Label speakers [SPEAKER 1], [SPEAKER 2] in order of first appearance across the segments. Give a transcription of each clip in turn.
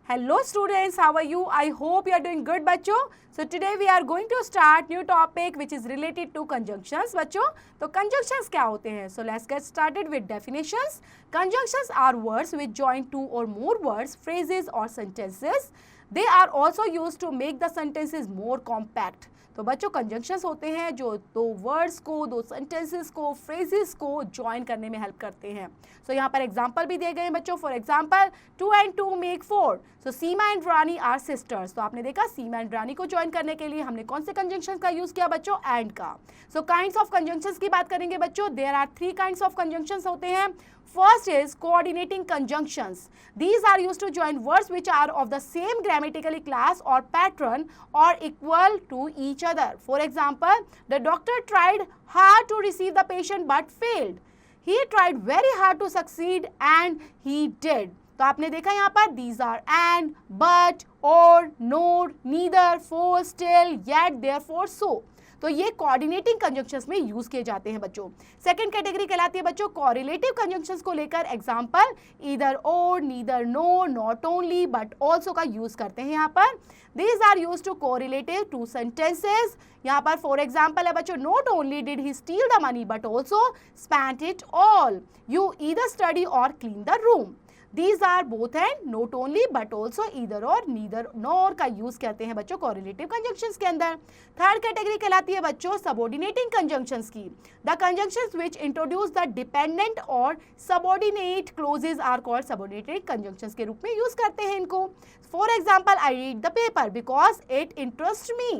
[SPEAKER 1] Hello students, how are you? I hope you are doing good बच्चों. So today we are going to start new topic which is related to conjunctions बच्चों. तो conjunctions क्या होते हैं? So let's get started with definitions. Conjunctions are words which join two or more words, phrases or sentences. They are also used to make the sentences more compact. तो बच्चों conjunctions होते हैं जो दो वर्ड्स को, दो सेंटेंसेस को, phrases को ज्वाइन करने में हेल्प करते हैं. सो यहाँ पर एग्जांपल भी दिए गए हैं बच्चों. For example 2 and 2 make 4. So Seema and Rani are sisters. तो आपने देखा सीमा एंड रानी को ज्वाइन करने के लिए हमने कौन से कंजंक्शंस का यूज किया बच्चों? एंड का. सो काइंड्स ऑफ कंजंक्शंस की बात करेंगे बच्चों. There are 3 kinds of conjunctions होते हैं. First is coordinating conjunctions. These are used to join words which are of the same grammatically class or pattern or equal to each other. For example, the doctor tried hard to receive the patient but failed. He tried very hard to succeed and he did. तो आपने देखा यहाँ पर these are and, but, or, nor, neither, for, still, yet, therefore, so. तो ये coordinating conjunctions में use किए जाते हैं बच्चों. सेकंड कैटेगरी कहलाती है बच्चों कोरिलेटिव कंजंक्शंस को लेकर. एग्जांपल ईदर और, neither, no, not only, but also का यूज करते हैं यहाँ पर. These are used to correlative two sentences. यहाँ पर फॉर एग्जाम्पल है बच्चों not only did he steal the money but also spent it all. You either study or clean the room. These are both and not only but also either or, neither nor का use करते हैं बच्चों correlative conjunctions के अंदर. Third category कहलाती है बच्चों subordinating conjunctions की. The conjunctions which introduce the dependent और subordinate clauses are called subordinating conjunctions के रूप में यूज करते हैं इनको. For example I read the paper because it interest me.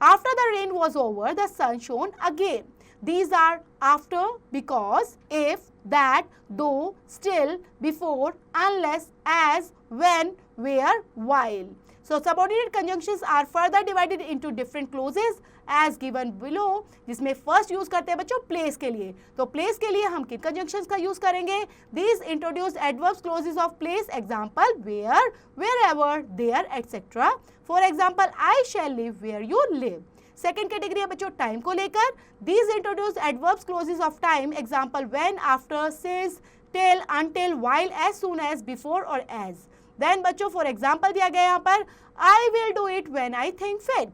[SPEAKER 1] After the rain was over the sun shone again. These are after, because, if, that, though, still, before, unless, as, when, where, while. So subordinate conjunctions are further divided into different clauses as given below. जिसमें first use करते हैं बच्चों place के लिए. तो place के लिए हम किन conjunctions का use करेंगे? These introduce adverbs clauses of place. Example where, wherever, there, etc. For example, I shall live where you live. Second category है बच्चों टाइम को लेकर. These introduce adverbs clauses of time. Example when, after, since, till, until, while, as soon as, before और as. Then बच्चों for example दिया गया यहाँ पर I will do it when I think fit.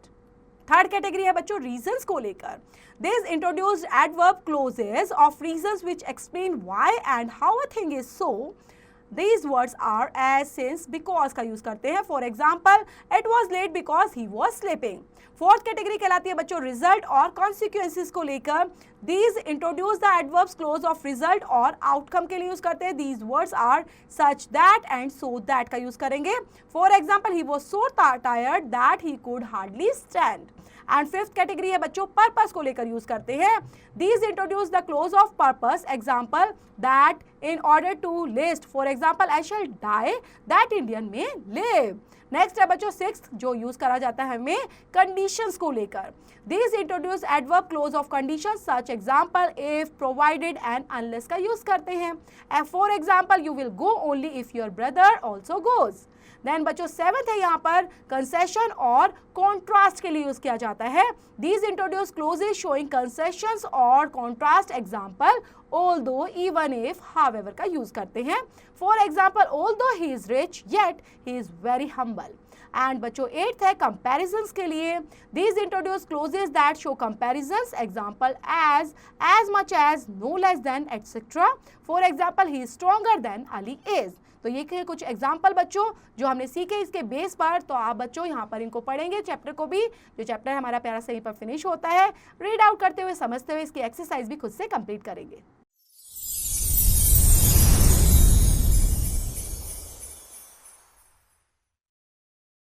[SPEAKER 1] Third category है बच्चों reasons को लेकर. This introduced adverb clauses of reasons which explain why and how a thing is so. These words are as, since, because का use करते हैं. For example it was late because he was sleeping. Fourth category कहलाती है बच्चों result और consequences को लेकर. These introduce the adverbs clause of result और outcome के लिए यूज करते हैं. These words are such that and so that का यूज करेंगे. For example he was so tired that he could hardly stand. And fifth category है बच्चों purpose को लेकर यूज करते हैं. These introduce the clause of purpose. Example that in order to list. For example I shall die that Indian may live. Next है बच्चों sixth जो use करा जाता है हमें कंडीशंस को लेकर. These introduce adverb clause of conditions such example if, provided and unless का यूज करते हैं. For example you will go only if your brother also goes. Then बच्चों सेवंथ है यहाँ पर कंसेशन और कॉन्ट्रास्ट के लिए यूज किया जाता है. These introduce clauses showing concessions और contrast. Example although, even if, however का यूज करते हैं. For example although he is rich yet he is very humble. And बच्चों एट्थ है कंपैरिजंस के लिए. These introduce clauses that show comparisons. Example as much as, no less than, etc. For example he is stronger than Ali is. तो ये के कुछ example बच्चों जो हमने सीखे इसके बेस पर. तो आप बच्चों यहाँ पर इनको पढ़ेंगे चैप्टर को भी. जो चैप्टर हमारा प्यारा सही पर फिनिश होता है रीड आउट करते हुए समझते हुए इसकी एक्सरसाइज भी खुद से कंप्लीट करेंगे.